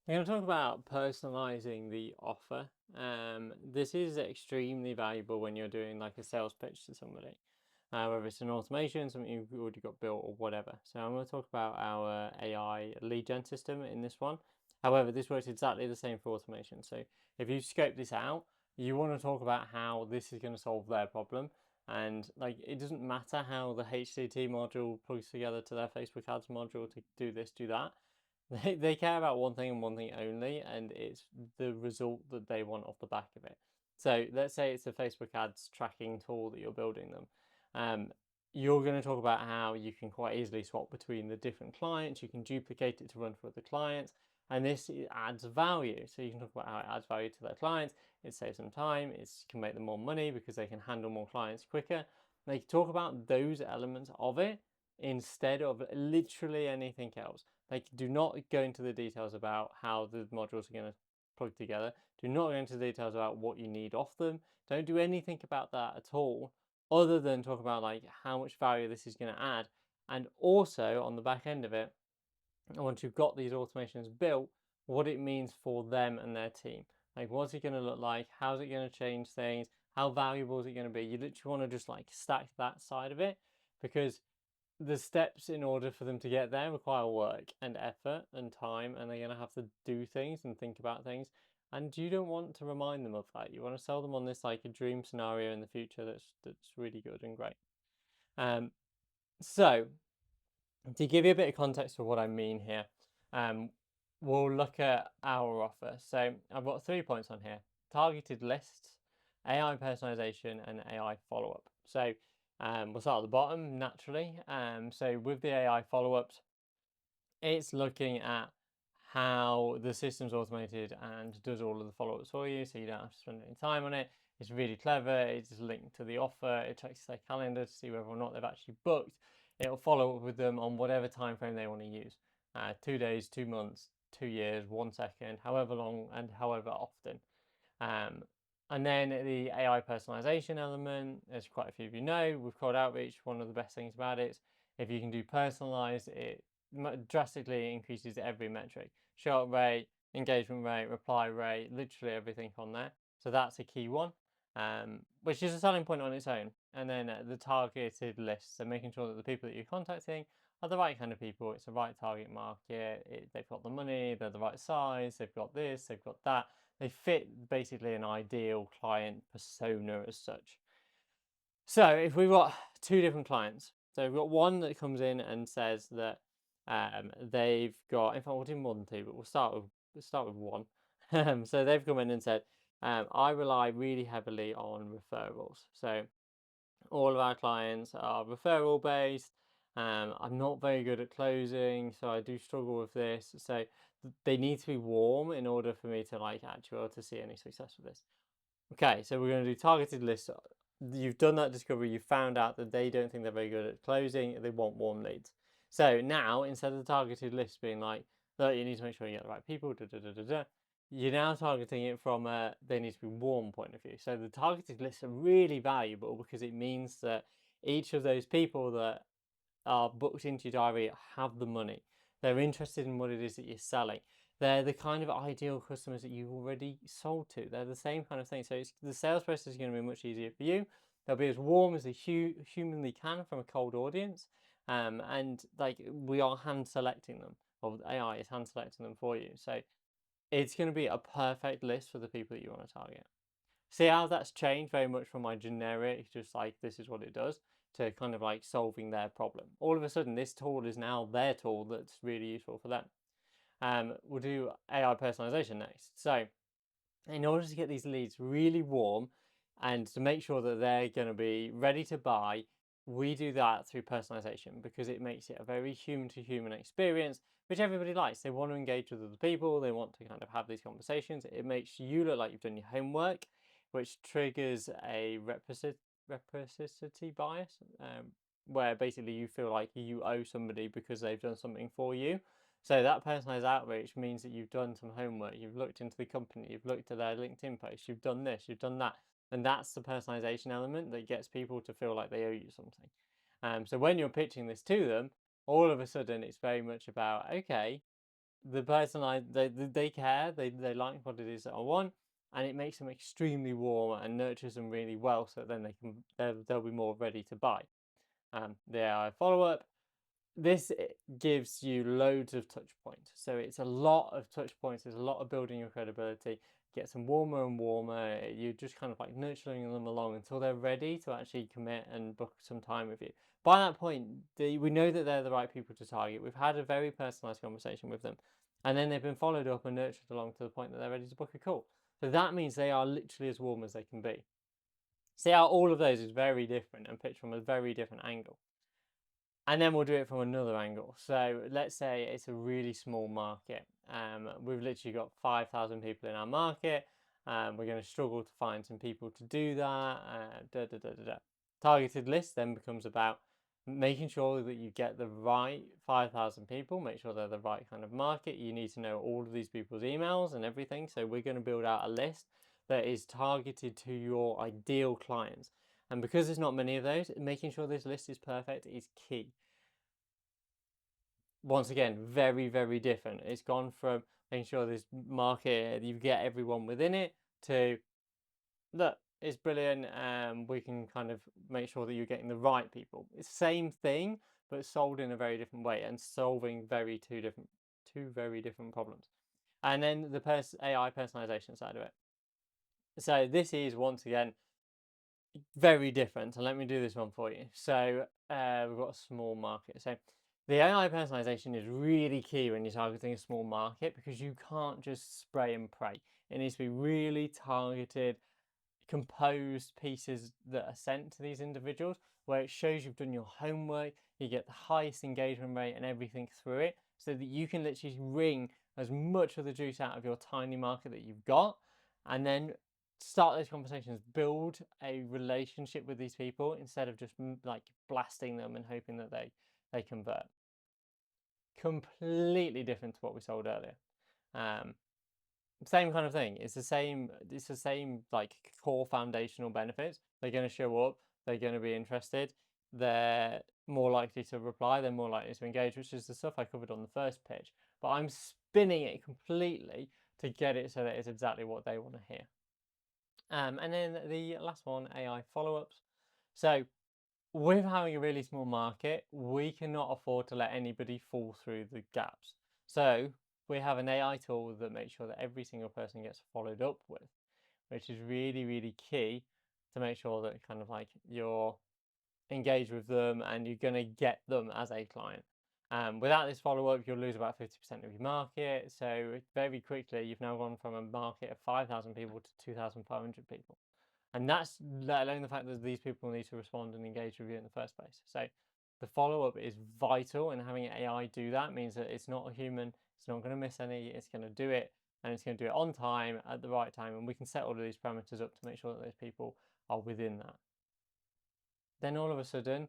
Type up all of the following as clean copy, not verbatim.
I'm going to talk about personalizing the offer. This is extremely valuable when you're doing like a sales pitch to somebody, whether it's an automation, something you've already got built, or whatever. So I'm going to talk about our AI lead gen system in this one. However, this works exactly the same for automation. So if you scope this out, you want to talk about how this is going to solve their problem. And like, it doesn't matter how the HTTP module plugs together to their Facebook ads module to do this, do that. They care about one thing and one thing only, and it's the result that they want off the back of it. So let's say it's a Facebook ads tracking tool that you're building them. Um, you're going to talk about how you can quite easily swap between the different clients. You can duplicate it to run for other clients, and this adds value. So you can talk about how it adds value to their clients. It saves them time. It can make them more money because they can handle more clients quicker. They can talk about those elements of it instead of literally anything else. Like, do not go into the details about how the modules are going to plug together. Do not go into the details about what you need off them. Don't do anything about that at all, other than talk about like how much value this is going to add. And also on the back end of it, once you've got these automations built, what it means for them and their team. Like, what's it going to look like? How's it going to change things? How valuable is it going to be? You literally want to just like stack that side of it, because the steps in order for them to get there require work and effort and time, and they're going to have to do things and think about things, and you don't want to remind them of that. You want to sell them on this like a dream scenario in the future that's really good and great. So to give you a bit of context for what I mean here, um, we'll look at our offer. So I've got 3 points on here: targeted lists, AI personalization, and AI follow up. So we'll start at the bottom naturally. So with the AI follow ups, it's looking at how the system's automated and does all of the follow-ups for you, so you don't have to spend any time on it. It's really clever. It's linked to the offer. It checks their calendar to see whether or not they've actually booked. It'll follow up with them on whatever time frame they want to use: 2 days, 2 months, 2 years, 1 second, however long and however often. Um, and then the AI personalization element, as quite a few of you know, with cold outreach, one of the best things about it is if you can do personalized, it drastically increases every metric: show up rate, engagement rate, reply rate, literally everything on there. So that's a key one, which is a selling point on its own. And then the targeted list, so making sure that the people that you're contacting are the right kind of people. It's the right target market. They've got the money, they're the right size, they've got this, they've got that. They fit basically an ideal client persona as such. So if we've got two different clients, so we've got one that comes in and says that they've got, in fact, we'll do more than two, but we'll start with one. So they've come in and said, I rely really heavily on referrals. So all of our clients are referral based. I'm not very good at closing, so I do struggle with this. So they need to be warm in order for me to like actually able to see any success with this. Okay, so we're going to do targeted lists. You've done that discovery. You found out that they don't think they're very good at closing. They want warm leads. So now, instead of the targeted list being like, look, you need to make sure you get the right people, da, da, da, da, da, you're now targeting it from a they need to be warm point of view. So the targeted lists are really valuable because it means that each of those people that are booked into your diary have the money. They're interested in what it is that you're selling. They're the kind of ideal customers that you've already sold to. They're the same kind of thing. So the sales process is going to be much easier for you. They'll be as warm as they humanly can from a cold audience. And like we are hand selecting them, or AI is hand selecting them for you. So it's going to be a perfect list for the people that you want to target. See how that's changed very much from my generic, just like this is what it does, to kind of like solving their problem. All of a sudden, this tool is now their tool that's really useful for them. We'll do AI personalization next. So, in order to get these leads really warm and to make sure that they're going to be ready to buy, we do that through personalization because it makes it a very human to human experience, which everybody likes. They want to engage with other people, they want to kind of have these conversations. It makes you look like you've done your homework, which triggers a reciprocity bias, where basically you feel like you owe somebody because they've done something for you. So that personalized outreach means that you've done some homework, you've looked into the company, you've looked at their LinkedIn posts, you've done this, you've done that. And that's the personalization element that gets people to feel like they owe you something. So when you're pitching this to them, all of a sudden it's very much about, okay, the personalized, they care, they like what it is that I want, and it makes them extremely warm and nurtures them really well, so then they'll be more ready to buy. The AI follow up, this gives you loads of touch points. So it's a lot of touch points. There's a lot of building your credibility. Gets them warmer and warmer. You're just kind of like nurturing them along until they're ready to actually commit and book some time with you. By that point, we know that they're the right people to target. We've had a very personalized conversation with them, and then they've been followed up and nurtured along to the point that they're ready to book a call. So that means they are literally as warm as they can be. See how all of those is very different and pitched from a very different angle. And then we'll do it from another angle. So let's say it's a really small market. We've literally got 5,000 people in our market. We're going to struggle to find some people to do that. Targeted list then becomes about making sure that you get the right 5,000 people, make sure they're the right kind of market. You need to know all of these people's emails and everything. So we're going to build out a list that is targeted to your ideal clients. And because there's not many of those, making sure this list is perfect is key. Once again, very, very different. It's gone from making sure this market, you get everyone within it, to look, it's brilliant. We can kind of make sure that you're getting the right people. It's the same thing, but sold in a very different way and solving two very different problems. And then the AI personalization side of it. So this is once again very different. And let me do this one for you. So we've got a small market. So the AI personalization is really key when you're targeting a small market because you can't just spray and pray. It needs to be really targeted, composed pieces that are sent to these individuals where it shows you've done your homework, you get the highest engagement rate and everything through it so that you can literally wring as much of the juice out of your tiny market that you've got and then start those conversations, build a relationship with these people instead of just like blasting them and hoping that they convert. Completely different to what we sold earlier. um, Same kind of thing. It's the same like core foundational benefits. They're going to show up, they're going to be interested, they're more likely to reply, they're more likely to engage, which is the stuff I covered on the first pitch. But I'm spinning it completely to get it so that it's exactly what they want to hear. And then the last one, AI follow-ups. So with having a really small market, we cannot afford to let anybody fall through the gaps. So we have an AI tool that makes sure that every single person gets followed up with, which is really, really key to make sure that kind of like you're engaged with them and you're going to get them as a client. Without this follow up, you'll lose about 50% of your market. So very quickly, you've now gone from a market of 5,000 people to 2,500 people. And that's let alone the fact that these people need to respond and engage with you in the first place. So the follow up is vital, and having AI do that means that it's not a human, it's not going to miss any, it's going to do it, and it's going to do it on time at the right time. And we can set all of these parameters up to make sure that those people are within that. Then all of a sudden,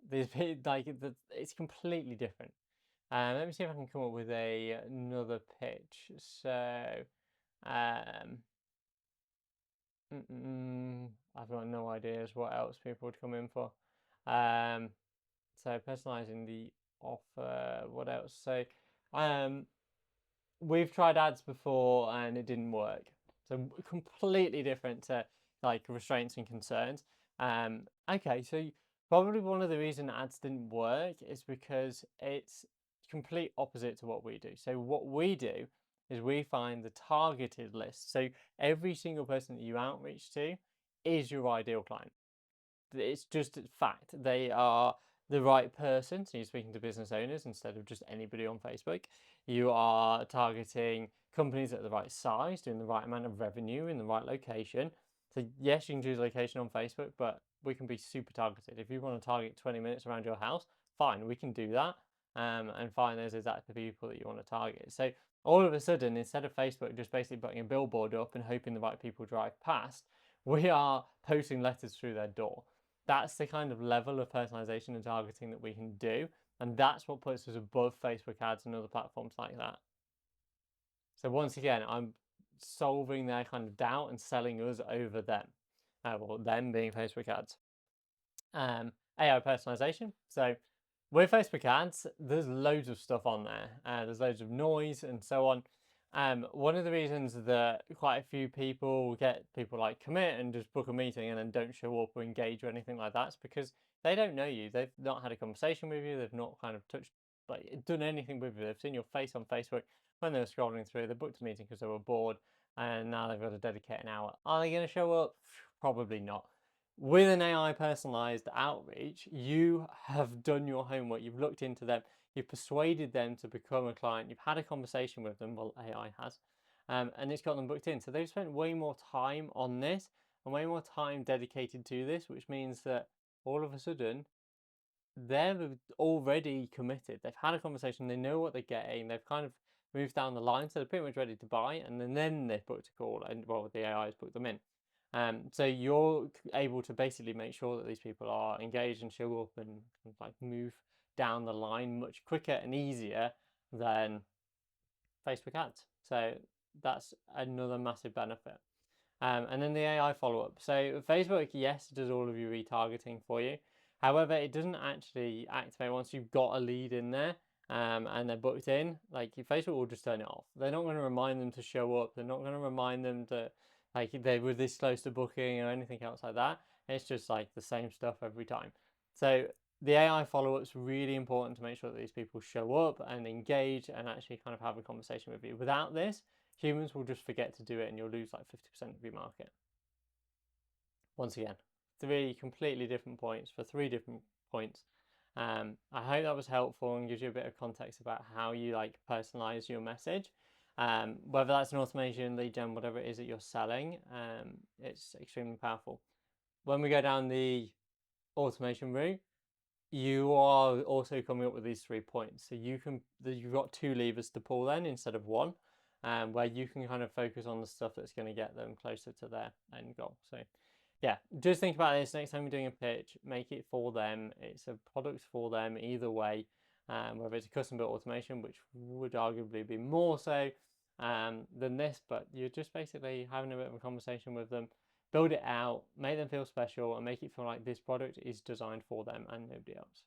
these it's completely different. Let me see if I can come up with another pitch. So, um, I've got no ideas what else people would come in for. Um, so personalizing the offer. What else? So, um, we've tried ads before and it didn't work. So completely different to like restraints and concerns. Okay, so probably one of the reasons ads didn't work is because it's complete opposite to what we do. So what we do is we find the targeted list. So every single person that you outreach to is your ideal client. It's just a fact. They are the right person. So you're speaking to business owners instead of just anybody on Facebook. You are targeting companies at the right size, doing the right amount of revenue in the right location. So yes, you can choose location on Facebook, but we can be super targeted. If you want to target 20 minutes around your house, fine, we can do that. And find those exact people that you want to target. So all of a sudden, instead of Facebook just basically putting a billboard up and hoping the right people drive past, we are posting letters through their door. That's the kind of level of personalization and targeting that we can do. And that's what puts us above Facebook ads and other platforms like that. So once again, I'm solving their kind of doubt and selling us over them. Well, them being Facebook ads. AI personalization. So With Facebook ads, there's loads of stuff on there. There's loads of noise and so on. One of the reasons that quite a few people get people like commit and just book a meeting and then don't show up or engage or anything like that is because they don't know you. They've not had a conversation with you. They've not kind of touched, like done anything with you. They've seen your face on Facebook when they were scrolling through. They booked a meeting because they were bored, and now they've got to dedicate an hour. Are they going to show up? Probably not. With an AI personalized outreach, you have done your homework, you've looked into them, you've persuaded them to become a client, you've had a conversation with them, well, AI has, and it's got them booked in. So they've spent way more time on this and way more time dedicated to this, which means that all of a sudden they're already committed. They've had a conversation, they know what they're getting, they've kind of moved down the line, so they're pretty much ready to buy, and then they've booked a call, and well, the AI has booked them in. So you're able to basically make sure that these people are engaged and show up and like move down the line much quicker and easier than Facebook ads. So that's another massive benefit. And then the AI follow up. So Facebook, yes, does all of your retargeting for you. However, it doesn't actually activate once you've got a lead in there and they're booked in. Like Facebook will just turn it off. They're not going to remind them to show up. They're not going to remind them to like they were this close to booking or anything else like that. It's just like the same stuff every time. So the AI follow up's really important to make sure that these people show up and engage and actually kind of have a conversation with you. Without this, humans will just forget to do it and you'll lose like 50% of your market. Once again, three completely different points for three different points. I hope that was helpful and gives you a bit of context about how you like personalize your message. Whether that's an automation, lead gen, whatever it is that you're selling, it's extremely powerful. When we go down the automation route, you are also coming up with these 3 points. So you've got two levers to pull then instead of one, where you can kind of focus on the stuff that's going to get them closer to their end goal. So yeah, just think about this next time you're doing a pitch, make it for them. It's a product for them either way, whether it's a custom built automation, which would arguably be more so than this, but you're just basically having a bit of a conversation with them, build it out, make them feel special, and make it feel like this product is designed for them and nobody else.